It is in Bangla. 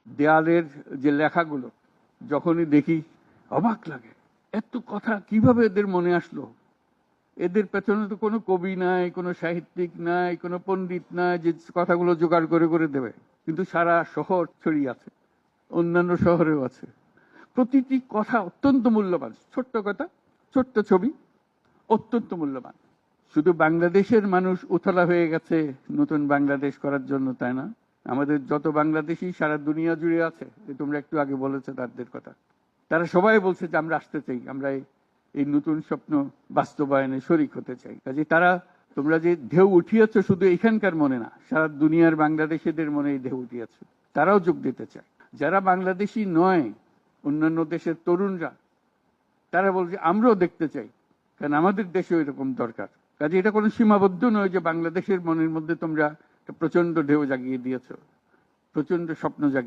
দেয়ালের যে লেখাগুলো যখনই দেখি অবাক লাগে, এত কথা কিভাবে এদের মনে আসলো। এদের পেছনে তো কোনো কবি নাই, কোনো সাহিত্যিক নাই, কোনো পণ্ডিত নাই যে কথাগুলো জোগাড় করে করে দেবে, কিন্তু সারা শহর ছড়িয়ে আছে, অন্যান্য শহরেও আছে। প্রতিটি কথা অত্যন্ত মূল্যবান, ছোট্ট কথা, ছোট্ট ছবি, অত্যন্ত মূল্যবান। শুধু বাংলাদেশের মানুষ উতলা হয়ে গেছে নতুন বাংলাদেশ করার জন্য, তাই না? আমাদের যত বাংলাদেশি সারা দুনিয়া জুড়ে আছে, তোমরা একটু আগে বলেছো তাদের কথা, তারা সবাই বলছে যে আমরা আসতে চাই, আমরা এই নতুন স্বপ্ন বাস্তবায়নে শরিক হতে চাই। কাজে তারা, তোমরা যে ঢেউ উঠিয়েছো শুধু এখানকার মনে না, সারা দুনিয়ার বাংলাদেশিদের মনে এই ঢেউ উঠিয়েছে, তারাও যোগ দিতে চায়। যারা বাংলাদেশি নয়, অন্যান্য দেশের তরুণরা, তারা বলছে আমরাও দেখতে চাই, কারণ আমাদের দেশেও এরকম দরকার। কাজে এটা কোনো সীমাবদ্ধ নয় যে বাংলাদেশের মনের মধ্যে তোমরা প্রচন্ড ঢেউ জাগিয়ে দিয়েছো, প্রচন্ড স্বপ্ন জাগিয়ে